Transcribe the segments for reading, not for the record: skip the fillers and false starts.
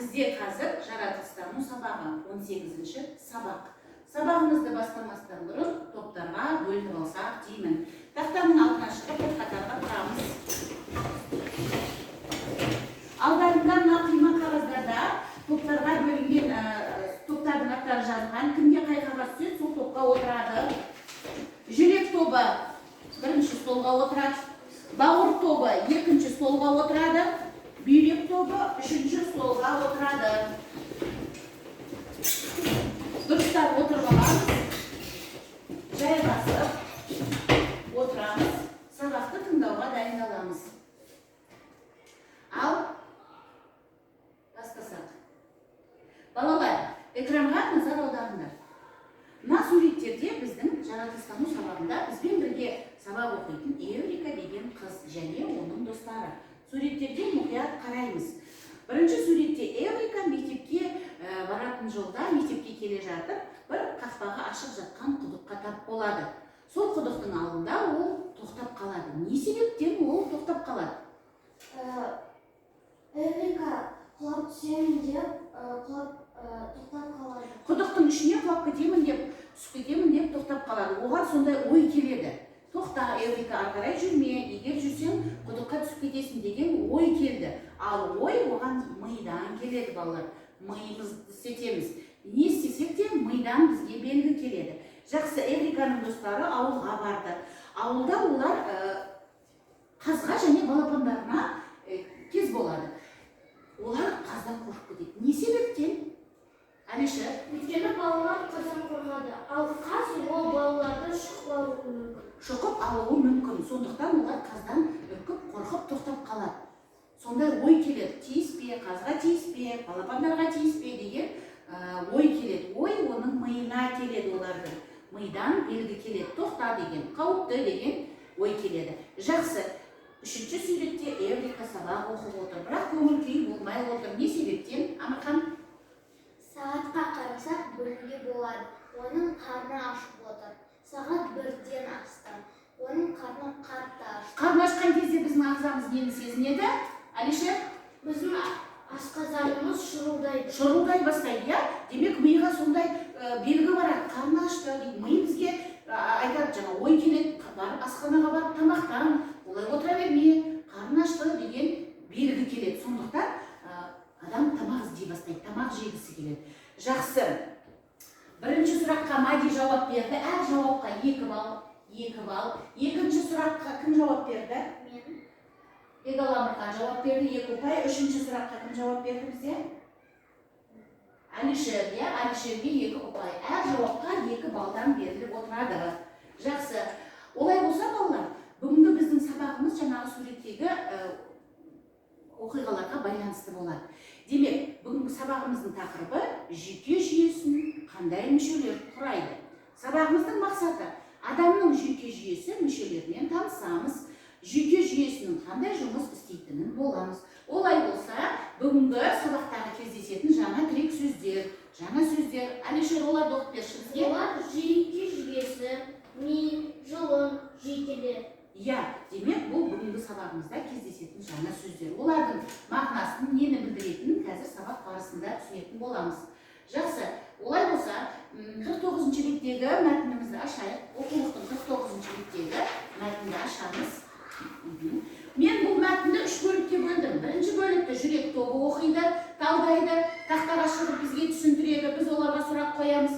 бізде қазір жаратылыстану сабағы 18-ші сабақ. Сабағымызды бастамастан бұрын топтарға бөлініп алсақ деймін. Тақтаның алдына шығып бір қатарға тұрамыз. Алдарында мына қима қағаздарда топтарға бөлінген топтардың аттары жазылған. Кімге қай қағаз түседі, сол топқа отырады. Жүрек тобы бірінші столға отырады. Бауыр тобы екінші столға отырады. Бүйрек тобы үшінші столға отырады. Дұрыстап отырып аламыз. Жайғасып отырамыз. Сабақты тыңдауға дайындаламыз. Ал бастасақ. Балалар, экранға назар аударыңдар. Мына суреттерде біздің жаратылыстану сабағында бізбен бірге сабақ оқитын Эврика деген қыз және оның достары. Суреттерден мұқият қараймыз. Бірінші суретте Эврика мектепке баратын жолда, мектепке келе жатып, бір қақпағы ашық жатқан құдыққа тап болады. Сол құдықтың алдында ол тоқтап қалады. Не себептен ол тоқтап қалады? Эврика құлап түсемін деп тоқтап қалады. Құдықтың ішіне құлап кетемін деп, түсіп кетемін деп тоқтап қалады. Оған сондай ой келеді. Тоқта, Эврика, ары қарай жүрме, егер жүрсең, құдыққа түсіп кетесің деген ой келді. Ал ой оған мидан келеді, балалар. Миымызды істетеміз. Не істесек те мидан бізге белгі келеді. Жақсы, Эвриканың достары ауылға барды. Ауылда олар қазға және балапандарына кез болады. Олар қаздан қорқып кетеді. Не себептен? Әліші? Өйткені балалар қаздан қорқады. Ал қаз ол балаларды шұқып алуы мүмкін. Сондықтан олар қаздан үркіп, қорқып тоқтап қалады. Сондай ой келеді. Тиіспе, қазға тиіспе, балапандарға тиіспе деген ой келеді. Ой оның миына келеді олардың. Мидан белгі келеді. Тоқта деген, қауіпті деген ой келеді. Жақсы. Үшінші суретте Эврика сабақ оқып отыр. Бірақ көңіл күй болмай отыр. Не себептен? Амырхан? Сағатқа қарасақ бөлінге болады. Оның қарны ашып отыр. Сағат 1-ден асты. Оның қарны қатты ашты. Қарны ашқан кезде біздің ағзамыз нені сезінеді? Әлішер? Біздің асқазанымыз шырылдайды. Шырылдай бастайды, иә? Демек, миға сондай белгі барады. Қарны ашты дейді. Ми бізге айтады, жаңа ой келеді, барып асханаға барып тамақтан, олай отыра берме, қарны ашты деген белгі келеді. Сондықтан адам тамақ іздей бастайды, тамақ жегісі келеді. Жақсы. Бірінші сұраққа Мади жауап берді. Әр жауапқа 2 балл. Екінші сұраққа кім жауап берді? Мен. Егаламырхан жауап берді, 2 ұпай. Үшінші сұраққа кім жауап берді бізде? Әлішер, иә, Әлішерге 2 ұпай. Әр жауапқа 2 балдан беріліп отырады. Жақсы. Олай болса, балалар, бүгінгі біздің сабағымыз жаңағы суреттегі оқиғаларға байланысты болады. Демек, бүгінгі сабағымыздың тақырыбы жүйке жүйесін қандай мүшелер құрайды. Сабағымыздың мақсаты адамның жүйке жүйесі мүшелерімен танысамыз, жүйке жүйесінің қандай жұмыс істейтінін боламыз. Олай болса, бүгінгі сабақтағы кездесетін жаңа тірек сөздер, жаңа сөздер, Әлішер, оларды оқып берші бізге. Олар жүйке жүйесі, ми, жұлын, жүйкелер. Иә, демек, бұл бүгінгі сабағымызда кездесетін жаңа сөздер. Олардың мағынасын, нені білдіретінін қазір сабақ барысында түсінетін боламыз. Жақсы, олай болса, 49-ші беттегі мәтінімізді ашайық. Оқулықтың 49-ші беттегі мәтінді ашамыз. Мен бұл мәтінді 3 бөлікке бөлдім. Бірінші бөлікті жүрек тобы оқиды, талдайды, тақтаға шығып бізге түсіндіреді, біз оларға сұрақ қоямыз.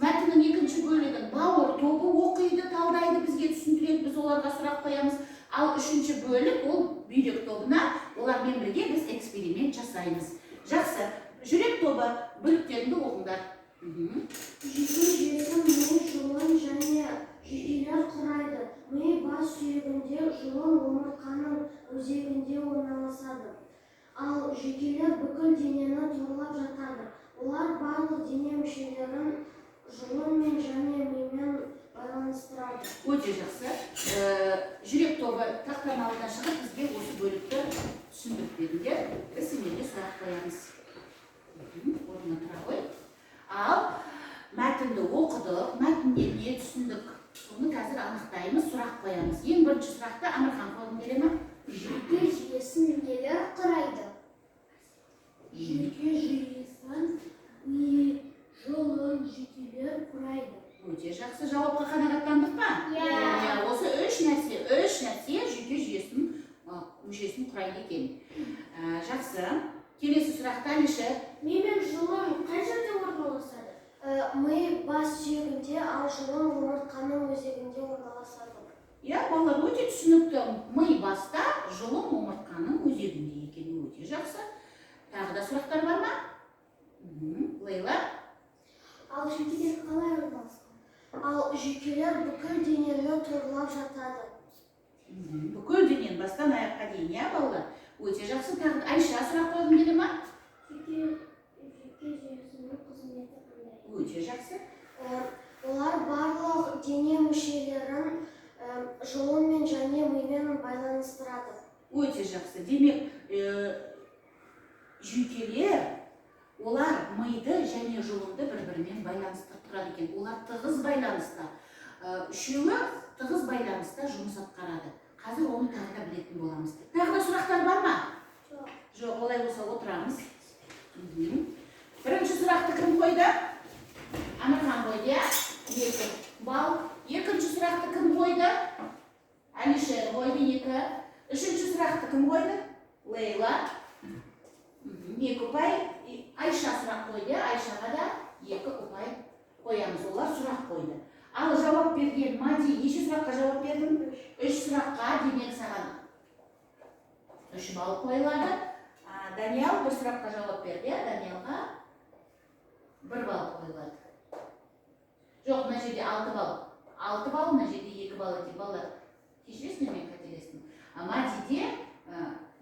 Мәтіннің екінші бөлігін бауыр тобы оқиды, талдайды, бізге түсіндіреді, біз оларға сұрақ қоямыз. Ал үшінші бөлік ол бүйрек тобына, олармен бірге біз эксперимент жасаймыз. Жақсы, жүрек тобы бөліктерінде оқыңдар. Жүйке жүйесі ми, жұлын және жүйкелер құрайды. Ми бас сүйегінде, жұлын омыртқаның өзегінде орналасады. Ал жүйкелер бүкіл денені торлап жатады. Олар барлық дене мүшелерін жұлынмен және мимен байланыстырады. Өте жақсы. Жүрек тобы тақтаның алдына шығып бізге осы бөлікті түсіндіріп беріңдер. Біз сендерге сұрақ қоямыз. Орнына тұра қой. Ал мәтінді оқыдық, мәтіннен не түсіндік? Соны қазір анықтаймыз, сұрақ қоямыз. Ең бірінші сұрақты Амырхан қолын келе ме? Жүйке жүйесін нелер құрайды? жүйке жүйесін ми жұлын жүйкелер құрайды. Өте жақсы, жауапқа қанағаттандық па? Иә. Осы үш нәрсе жүйке жүйесінің мүшесін құрайды екен. Жақсы. Келесі сұрақта Әлішер. Ми мен жұлын қай жерде орналасады? Ми бас сүйегінде, ал жұлын омыртқаның өзегінде орналасады. Иә, балалар өте түсінікті. Ми баста, жұлын омыртқаның өзегінде екен. Өте жақсы. Тағы да сұрақтар бар ма? Лейла. Ал жүйкелер қалай орналасқан? Ал жүйкелер бүкіл денені торлап жатады. Бүкіл денен бастан аяққа дейін, иә балалар? Өте жақсы. Тағы Айша сұрақ қойғым келе ма? Жүйке жүйесінің қызметі қандай? Өте жақсы. Олар барлық дене мүшелерін жұлынмен және мимен байланыстырады. Өте жақсы. Демек, жүйкелер, олар миды және жұлынды бір-бірімен байланыстырып тұрады екен. Олар тығыз байланыста. Үшеуі тығыз байланыста жұмыс атқарады. Қазір оны тағы да білетін боламыз. Тағы да сұрақтар бар ма? Жоқ, олай болса отырамыз. Бірінші сұрақты кім қойды? Амирхан қойды, иә? 2 балл. Екінші сұрақты кім қойды? Әлішер қойды 2. Үшінші сұрақты кім қойды? Лейла. 2 ұпай. Айша сұрақ қойды, Айшаға да 2 ұпай қоямыз. Олар сұрақ қойды. Ал жауап берген Мади, неше сұраққа жауап бердің? 3 сұраққа, демек саған 3 балл қойылады. Даниял 1 сұраққа жауап берді, Даниялға 1 балл қойылады. Жоқ, мына жерде 6 балл. 6 балл, мына жерде 2 балл екен. Балалар, кешіресіңдер, мен қателестім. Мадиде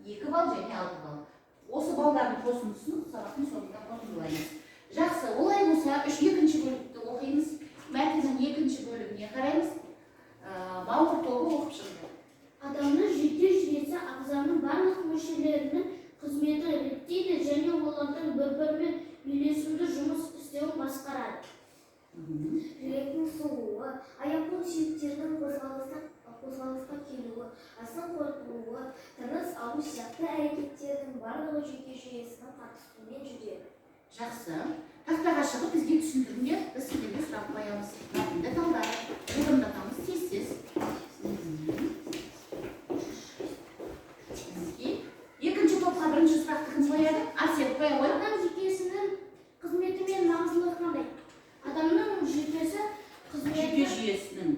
2 балл және 6 балл. Осы балдардың қосындысын сабақтың соңында қорытындылаймыз. Жақсы, олай болса, екінші бөлікті оқимыз. Мәтіннің екінші бөлігіне қараймыз. Бауыр тобы оқып шықты. Адамның жүйке жүйесі ағзаның барлық мүшелерінің қызметі реттейді және олардың бір-бірімен үйлесімді жұмыс істеуін басқарады. Жүректің соғуы, аяқ-қол сүйектерінің қозғалысқа келуі, астың қорытылуы, тыныс алу сияқты әрекеттердің барлығы жүйке жүйесінің қатысуымен жүреді. Жақсы. Тақтаға шығып бізге түсіндіріңдер, біз сіздерге сұрақ қоямыз. Мәтінді талдайық, орындатамыз тез-тез. Екінші топқа бірінші сұрақты кім қояды? Арсен қоя қой. Адам жүйкесінің қызметі мен маңыздылығы қандай? Адамның жүйке жүйесінің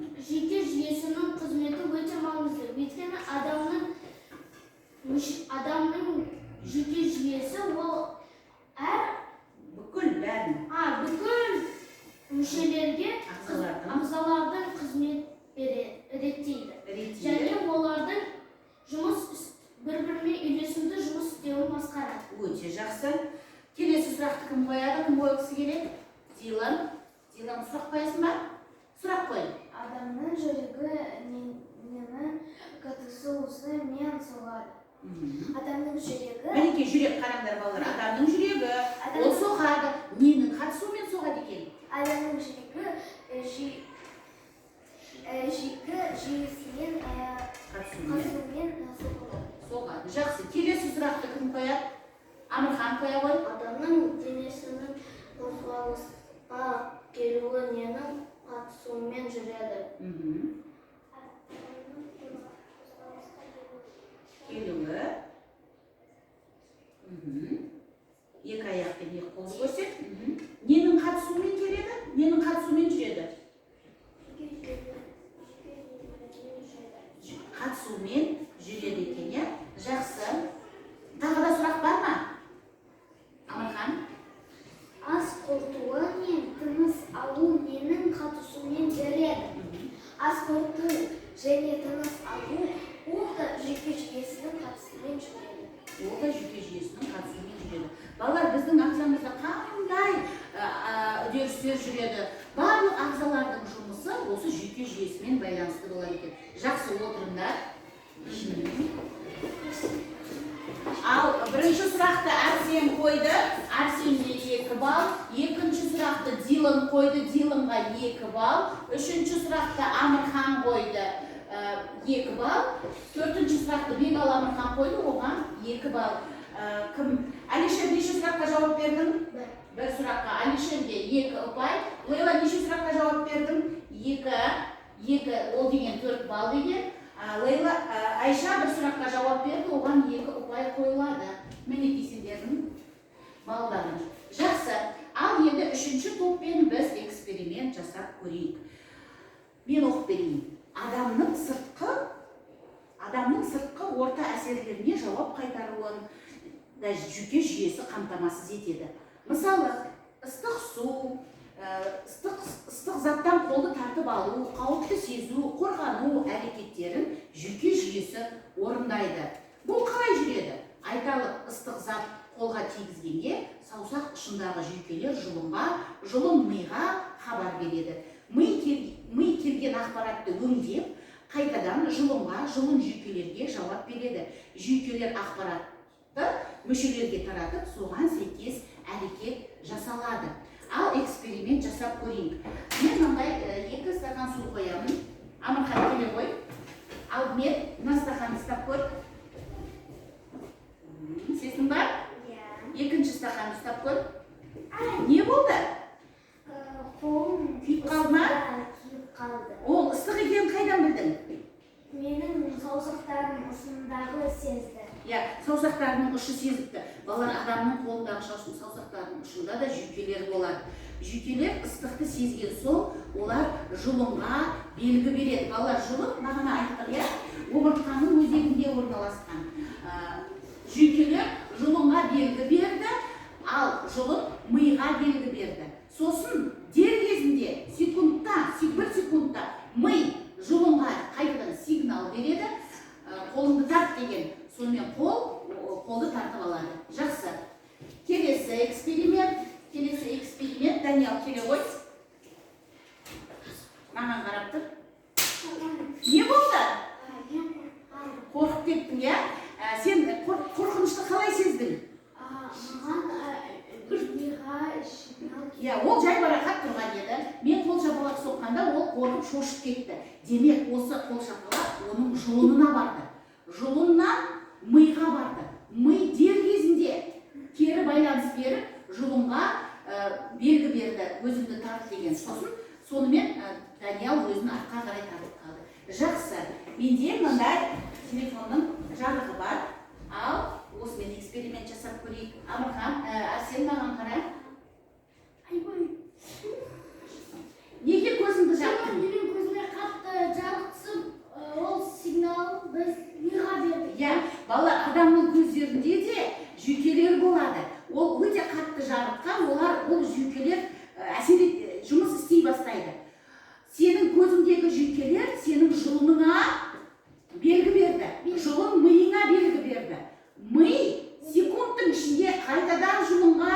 қызметі өте маңызды. Өйткені адамның жүйке жүйесі ол бүкіл бүкіл мүшелерге ағзалардың қызмет реттейді. Және олардың бір-бірімен үйлесімді жұмыс істеуін басқарады. Өте жақсы. Келесі сұрақты кім қояды? Кім қойғысы келеді? Дилан. Дилан, сұрақ қоясың ба? Сұрақ қой. Адамның жүрегі нені қатысуымен соғады. Адамның жүрегі... Мінеке, жүрек қараңдар балалар. Адамның жүрегі, ол соғады. Ненің қатысуымен соғады екен? Адамның жүрегі жүйке жүйесімен қатысуымен соғады. Жақсы. Келесі сұрақты кім қояды? Амирхан қоя қой. Адамның денесінің қозғалысқа келуі ненің қатысуымен жүреді? Келуі. Екі аяқпен екі қолды көрсет. Ненің қатысуымен келеді? Ненің қатысуымен жүреді? Қатысуымен жүреді екен, иә? Жақсы. Тағы да сұрақ бар ма? Амирхан. Ас қорытуы мен тыныс алу ненің қатысуымен жүреді? Ас қорыту және тыныс алу ол да жүйке жүйесінің қатысуымен жүреді. Ол да жүйке жүйесінің қатысуымен жүреді. Балалар, біздің ағзамызда қандай үдерістер жүреді? Барлық ағзалардың жұмысы осы жүйке жүйесімен байланысты болады екен. Жақсы, отырыңдар. Ал бірінші сұрақты Арсен қойды. Арсенге 2 балл. Екінші сұрақты Дилан қойды. Диланға 2 балл. Үшінші сұрақты Амирхан қойды. 2 балл. Төртінші сұрақты Бегал Амирхан қойды. Оған 2 балл. Кім? Алишер неше сұраққа жауап бердің? Бір. Бір сұраққа. Алишерге 2 ұпай. Лейла неше сұраққа жауап бердің? 2. Ол деген 4 балл деген. Лейла, Айша бір сұраққа жауап берді, оған 2 ұпай қойылады. Мінекей сендердің балдарын. Жақсы. Ал енді 3-ші топпен біз эксперимент жасап көрейік. Мен оқып берейін. Адамның сыртқы орта әсерлеріне жауап қайтаруын жүйке жүйесі қамтамасыз етеді. Мысалы, ыстық су, ыстық заттан қолды тартып алу, қауіпті сезу, қорғану әрекеттерін жүйке жүйесі орындайды. Бұл қалай жүреді? Айталық, ыстық зат қолға тигізгенде саусақ ұшындағы жүйкелер жұлын миға хабар береді. Ми келген ақпаратты өңдеп, қайтадан жұлын жүйкелерге жауап береді. Жүйкелер ақпаратты мүшелерге таратып, соған сәйкес әрекет жасалады. Ал эксперимент жасап көрейік. Мен мынандай 2 стакан су қоямын. Амырхан келе қой. Ал мен мына стаканды ұстап көр. Сесің бар? Екінші стаканды ұстап көр. Не болды? Қолым Күйіп қалды ма? күйіп қалды. Ол ыстық екенін қайдан білдің? Менің саусақтарым ұшындағы сезді. Саусақтарының ұшы сезіпті. Балалар, адамның қолындағы саусақтарының ұшында да жүйкелер болады. Жүйкелер ыстықты сезген соң, олар жұлынға белгі береді. Балалар, жұлын, бағана айттық, омыртқаның өзегінде орналасқан. Жүйкелер жұлынға белгі берді, ал жұлын миға белгі берді. Сосын дер кезінде бір секундта ми жұлынға қайтадан сигнал береді. Қолыңды тарт деген. Сонымен қолды тартып алады. Жақсы. Келесі эксперимент. Даниял, келе ғой. Маған қарап тұр. Не болды? Қорқып кеттің, я? Сен қорқынышты қалай сездің? Ол жайбарақат тұрған еді. Мен қол шапалақ соққанда ол қорқып шошып кетті. Демек, осы қол шапалақ оның жұлынына барды. Жұлыннан миға барды. Ми дер кезінде кері байланыс беріп, жұлынға белгі берді, өзіңді тарт деген. Сонымен Даниял өзін артқа қарай тартып қалды. Жақсы. Менде мындай телефонның жарығы бар. Ал осымен эксперимент жасап көрейік. Амырхан, Арсен маған қара. Неге көзіңді жаптың? Менің көзіме қатты жарық түсіп, ол сигнал біз миға берді. Балалар, адамның көздерінде де жүйкелер болады. Ол өте қатты жарыққа, ол жүйкелер жұмыс істей бастайды. Сенің көзіңдегі жүйкелер сенің жұлыныңа белгі берді. Жұлын миыңа белгі берді. Ми секундтың ішінде қайтадан жұлынға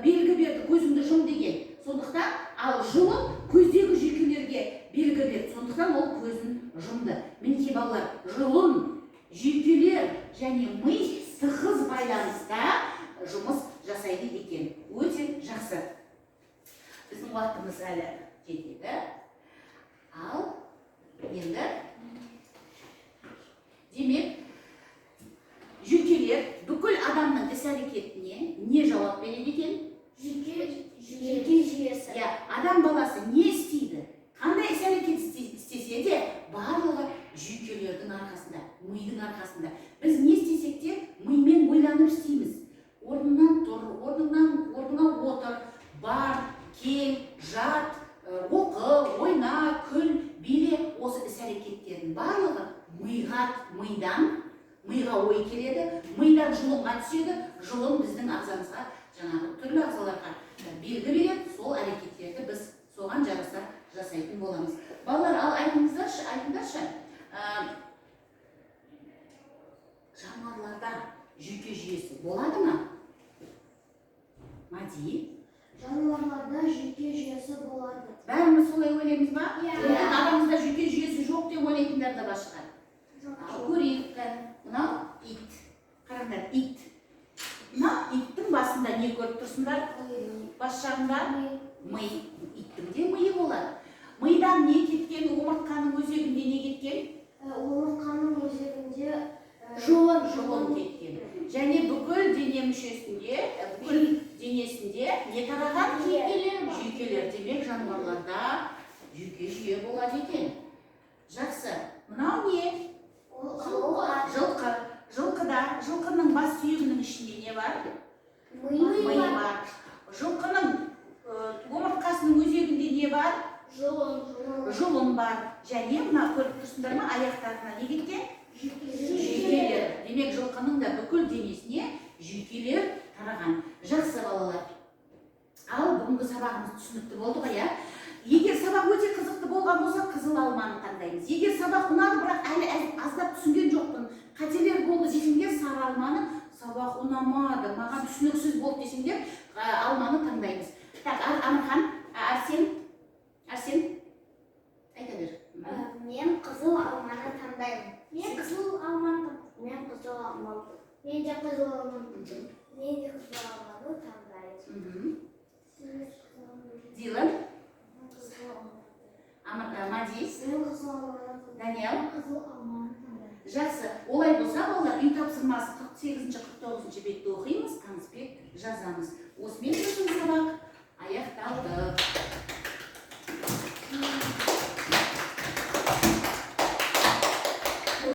белгі берді, көзіңді жұм деген. Сондықтан, ал жұлын көздегі жүйкелерге белгі берді. Сондықтан ол көзін жұмды. Мінекей балалар, жұлын, жүйкелер және ми тығыз байланыста жұмыс жасайды екен. Өте жақсы. Біздің уақытымыз әлі жетеді. Ал енді демек, жүйкелер бүкіл адамның іс-әрекетіне не жауап береді екен? Жүйке жүйесі. Адам баласы не істейді? Қандай іс-әрекет істесе де, барлығы жүйкелердің арқасында, мидың арқасында. Біз не істесек те, мимен ойланып істейміз. Орныңнан тұр, орныңа отыр, бар, кел, жат, оқы, ойна, күл, биле, осы іс-әрекеттердің барлығы миға ой келеді, мидан жұлынға түседі, жұлын біздің ағзамызға, жаңағы түрлі ағзаларға белгі береді, сол әрекеттерді біз соған жараса жасайтын боламыз. Балалар, ал айтыңдаршы, жануарларда жүйке жүйесі болады ма? Мади? Жануарларда жүйке жүйесі болады. Бәріміз солай ойлаймыз ба? Адамызда жүйке жүйесі жоқ деп ойлайтындар да бар шығар. Көрейік, мынау ит. Қараңдар, ит. Мына иттің басында не көріп тұрсыңдар? Бас жағында ми. Иттің де миы болады. Мидан не кеткен, омыртқаның өзегінде не кеткен? Омыртқаның өзегінде Жұлын кеткен. Және бүкіл денеміз мүшесінде, бүкіл денесінде не тараған? Жүйкелер. Демек жануарларда жүйке жүйе болады екен. Жақсы. Мынау не? Жылқы. Жылқының бас сүйегінің ішінде не бар? Миы бар. Жылқының омыртқасының өзегінде не бар? Жұлын бар. Және мына көріп тұрсыңдар ма, аяқтарына не кеткен? Жүйкелер. Демек жылқының да бүкіл денесіне жүйкелер тараған. Жақсы балалар. Ал бүгінгі сабағымыз түсінікті болды ғой, иә? Егер сабақ өте қызықты болған болса, қызыл алманы таңдаймыз. Егер сабақ ұнады, бірақ әлі аздап түсінген жоқпын, қателер болды десеңдер, сары алманы, сабақ ұнамады, маған түсініксіз болды десеңдер, алманы таңдаймыз. Так, Амырхан, Арсен, айта бер. Мен қызыл алманы таңдаймын. Мен қызыл алманы таңдаймын. Дилан, Мадис, Даниэл. Жақсы, олай болса, балалар үй тапсырмасы 48-49 бетті оқимыз, конспект жазамыз. Осымен